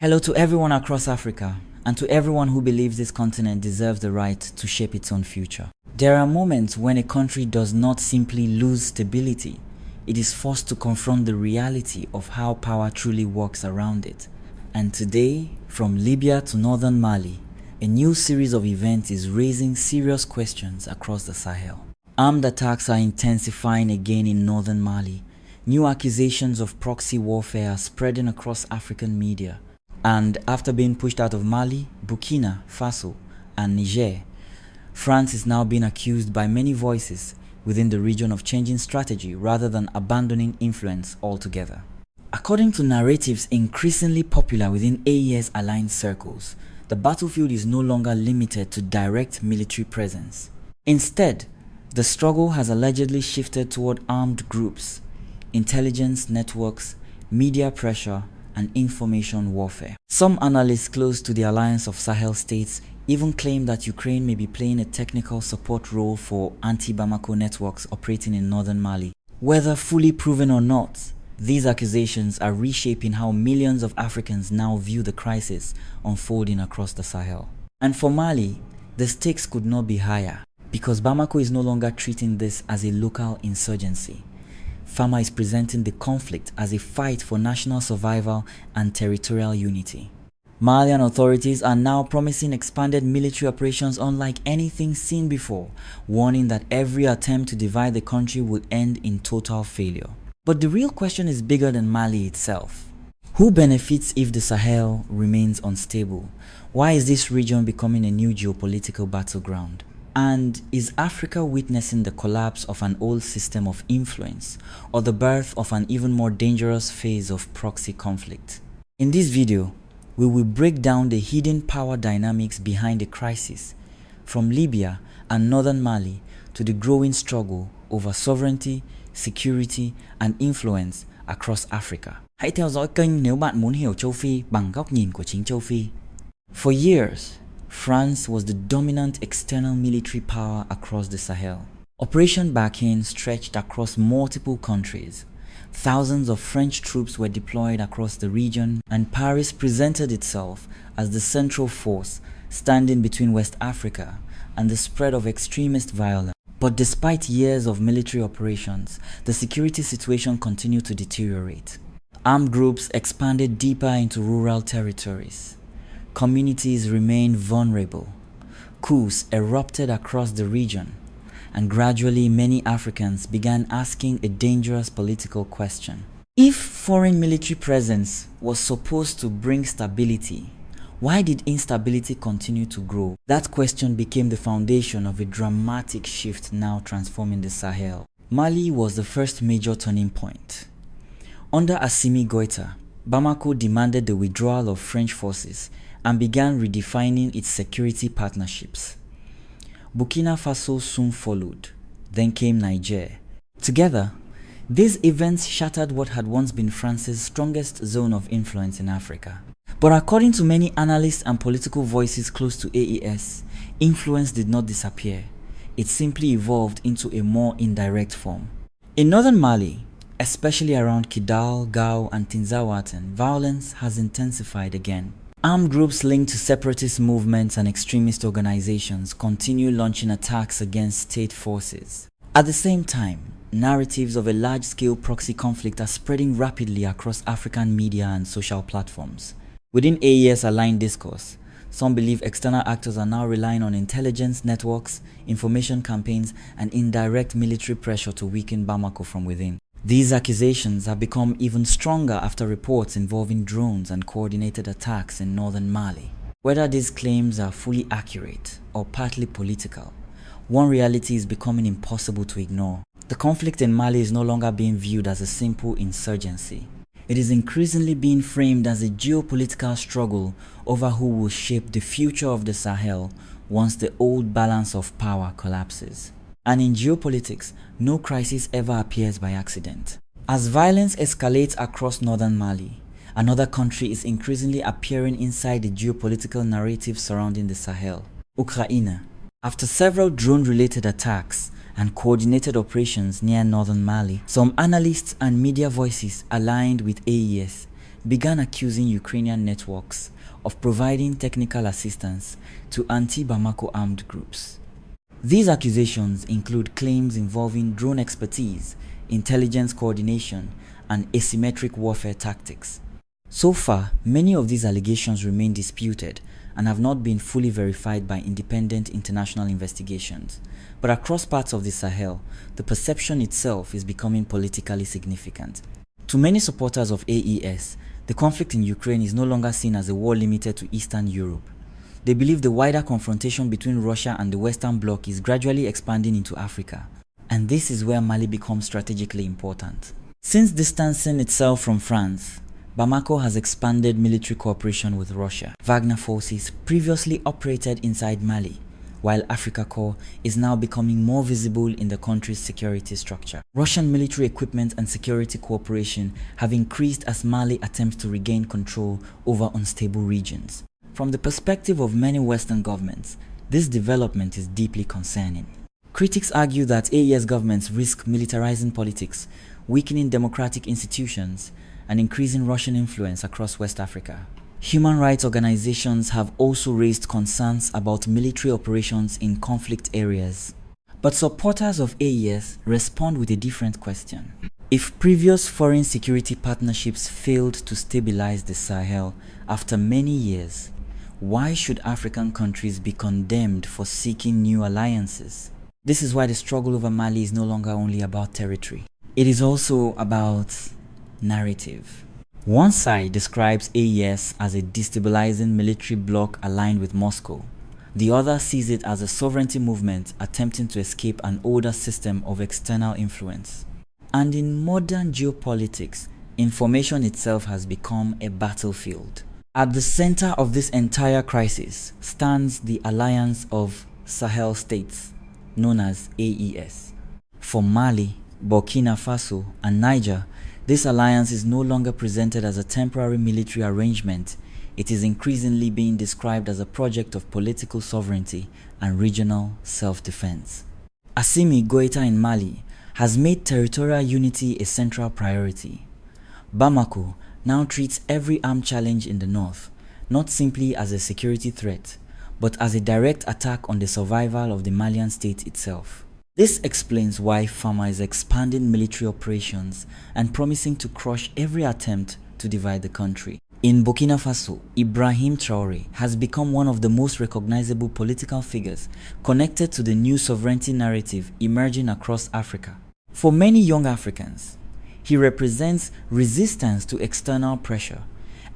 Hello to everyone across Africa, and to everyone who believes this continent deserves the right to shape its own future. There are moments when a country does not simply lose stability, it is forced to confront the reality of how power truly works around it. And today, from Libya to northern Mali, a new series of events is raising serious questions across the Sahel. Armed attacks are intensifying again in northern Mali. New accusations of proxy warfare are spreading across African media. And after being pushed out of Mali, Burkina Faso, and Niger, France is now being accused by many voices within the region of changing strategy rather than abandoning influence altogether. According to narratives increasingly popular within AES-aligned circles, the battlefield is no longer limited to direct military presence. Instead, the struggle has allegedly shifted toward armed groups, intelligence networks, media pressure, and information warfare. Some analysts close to the alliance of Sahel states even claim that Ukraine may be playing a technical support role for anti-Bamako networks operating in northern Mali. Whether fully proven or not, these accusations are reshaping how millions of Africans now view the crisis unfolding across the Sahel. And for Mali, the stakes could not be higher, because Bamako is no longer treating this as a local insurgency. Fama is presenting the conflict as a fight for national survival and territorial unity. Malian authorities are now promising expanded military operations unlike anything seen before, warning that every attempt to divide the country will end in total failure. But the real question is bigger than Mali itself. Who benefits if the Sahel remains unstable? Why is this region becoming a new geopolitical battleground? And is Africa witnessing the collapse of an old system of influence or the birth of an even more dangerous phase of proxy conflict? In this video, we will break down the hidden power dynamics behind the crisis, from Libya and northern Mali to the growing struggle over sovereignty, security and influence across Africa. Hãy theo dõi kênh nếu bạn muốn hiểu châu Phi bằng góc nhìn của chính châu Phi. For years, France was the dominant external military power across the Sahel. Operation Barkhane stretched across multiple countries. Thousands of French troops were deployed across the region, and Paris presented itself as the central force standing between West Africa and the spread of extremist violence. But despite years of military operations, the security situation continued to deteriorate. Armed groups expanded deeper into rural territories. Communities remained vulnerable. Coups erupted across the region, and gradually many Africans began asking a dangerous political question. If foreign military presence was supposed to bring stability, why did instability continue to grow? That question became the foundation of a dramatic shift now transforming the Sahel. Mali was the first major turning point. Under Assimi Goita, Bamako demanded the withdrawal of French forces and began redefining its security partnerships. Burkina Faso soon followed, then came Niger. Together, these events shattered what had once been France's strongest zone of influence in Africa. But according to many analysts and political voices close to AES, influence did not disappear. It simply evolved into a more indirect form. In northern Mali, especially around Kidal, Gao and Tinzaouaten, violence has intensified again. Armed groups linked to separatist movements and extremist organizations continue launching attacks against state forces. At the same time, narratives of a large-scale proxy conflict are spreading rapidly across African media and social platforms. Within AES-aligned discourse, some believe external actors are now relying on intelligence networks, information campaigns, and indirect military pressure to weaken Bamako from within. These accusations have become even stronger after reports involving drones and coordinated attacks in northern Mali. Whether these claims are fully accurate or partly political, one reality is becoming impossible to ignore. The conflict in Mali is no longer being viewed as a simple insurgency. It is increasingly being framed as a geopolitical struggle over who will shape the future of the Sahel once the old balance of power collapses. And in geopolitics, no crisis ever appears by accident. As violence escalates across northern Mali, another country is increasingly appearing inside the geopolitical narrative surrounding the Sahel: Ukraine. After several drone-related attacks and coordinated operations near northern Mali, some analysts and media voices aligned with AES began accusing Ukrainian networks of providing technical assistance to anti-Bamako armed groups. These accusations include claims involving drone expertise, intelligence coordination, and asymmetric warfare tactics. So far, many of these allegations remain disputed and have not been fully verified by independent international investigations. But across parts of the Sahel, the perception itself is becoming politically significant. To many supporters of AES, the conflict in Ukraine is no longer seen as a war limited to Eastern Europe. They believe the wider confrontation between Russia and the Western Bloc is gradually expanding into Africa. And this is where Mali becomes strategically important. Since distancing itself from France, Bamako has expanded military cooperation with Russia. Wagner forces previously operated inside Mali, while Africa Corps is now becoming more visible in the country's security structure. Russian military equipment and security cooperation have increased as Mali attempts to regain control over unstable regions. From the perspective of many Western governments, this development is deeply concerning. Critics argue that AES governments risk militarizing politics, weakening democratic institutions, and increasing Russian influence across West Africa. Human rights organizations have also raised concerns about military operations in conflict areas. But supporters of AES respond with a different question. If previous foreign security partnerships failed to stabilize the Sahel after many years, why should African countries be condemned for seeking new alliances? This is why the struggle over Mali is no longer only about territory. It is also about narrative. One side describes AES as a destabilizing military bloc aligned with Moscow. The other sees it as a sovereignty movement attempting to escape an older system of external influence. And in modern geopolitics, information itself has become a battlefield. At the center of this entire crisis stands the alliance of Sahel states, known as AES. For Mali, Burkina Faso, and Niger, this alliance is no longer presented as a temporary military arrangement. It is increasingly being described as a project of political sovereignty and regional self-defense. Assimi Goita in Mali has made territorial unity a central priority. Bamako now treats every armed challenge in the north not simply as a security threat, but as a direct attack on the survival of the Malian state itself. This explains why Fama is expanding military operations and promising to crush every attempt to divide the country. In Burkina Faso, Ibrahim Traore has become one of the most recognizable political figures connected to the new sovereignty narrative emerging across Africa. For many young Africans, he represents resistance to external pressure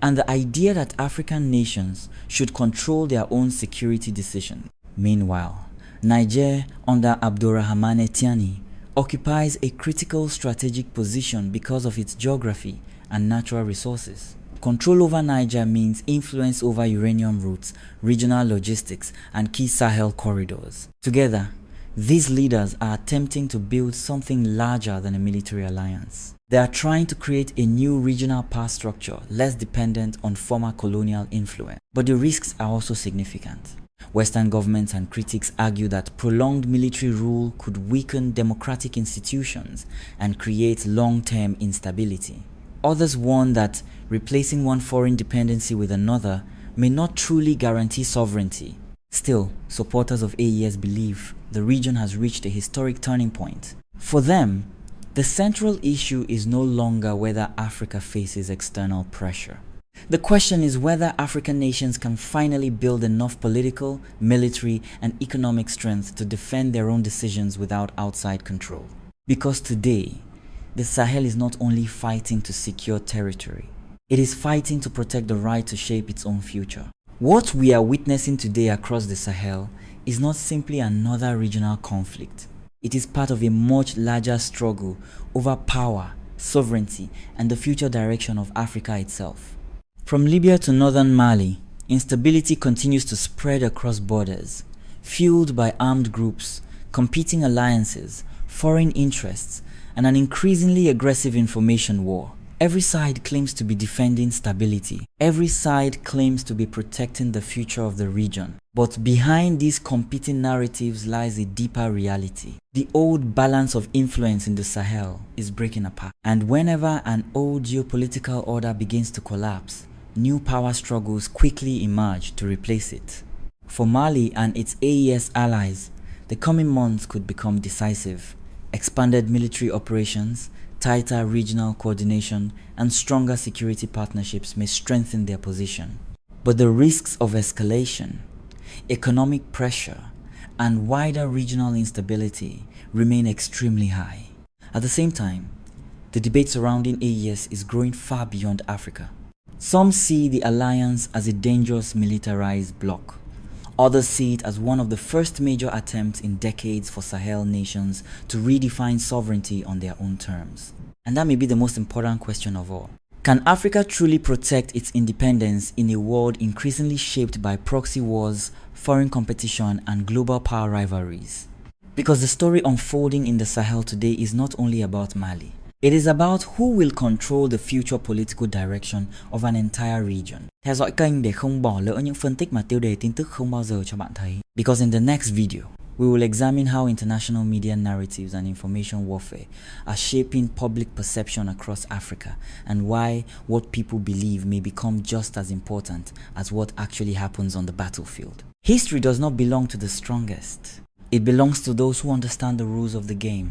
and the idea that African nations should control their own security decisions. Meanwhile, Niger, under Abdourahmane Tiani, occupies a critical strategic position because of its geography and natural resources. Control over Niger means influence over uranium routes, regional logistics, and key Sahel corridors. Together, these leaders are attempting to build something larger than a military alliance. They are trying to create a new regional power structure less dependent on former colonial influence. But the risks are also significant. Western governments and critics argue that prolonged military rule could weaken democratic institutions and create long-term instability. Others warn that replacing one foreign dependency with another may not truly guarantee sovereignty. Still, supporters of AES believe the region has reached a historic turning point. For them, the central issue is no longer whether Africa faces external pressure. The question is whether African nations can finally build enough political, military, and economic strength to defend their own decisions without outside control. Because today, the Sahel is not only fighting to secure territory, it is fighting to protect the right to shape its own future. What we are witnessing today across the Sahel is not simply another regional conflict. It is part of a much larger struggle over power, sovereignty, and the future direction of Africa itself. From Libya to northern Mali, instability continues to spread across borders, fueled by armed groups, competing alliances, foreign interests, and an increasingly aggressive information war. Every side claims to be defending stability. Every side claims to be protecting the future of the region. But behind these competing narratives lies a deeper reality. The old balance of influence in the Sahel is breaking apart. And whenever an old geopolitical order begins to collapse, new power struggles quickly emerge to replace it. For Mali and its AES allies, the coming months could become decisive. Expanded military operations, tighter regional coordination, and stronger security partnerships may strengthen their position. But the risks of escalation, economic pressure, and wider regional instability remain extremely high. At the same time, the debate surrounding AES is growing far beyond Africa. Some see the alliance as a dangerous militarized bloc. Others see it as one of the first major attempts in decades for Sahel nations to redefine sovereignty on their own terms. And that may be the most important question of all. Can Africa truly protect its independence in a world increasingly shaped by proxy wars, foreign competition, and global power rivalries? Because the story unfolding in the Sahel today is not only about Mali. It is about who will control the future political direction of an entire region. Theo dõi kênh để không bỏ lỡ những phân tích mà tiêu đề tin tức không bao giờ cho bạn thấy. Because in the next video, we will examine how international media narratives and information warfare are shaping public perception across Africa, and why what people believe may become just as important as what actually happens on the battlefield. History does not belong to the strongest. It belongs to those who understand the rules of the game.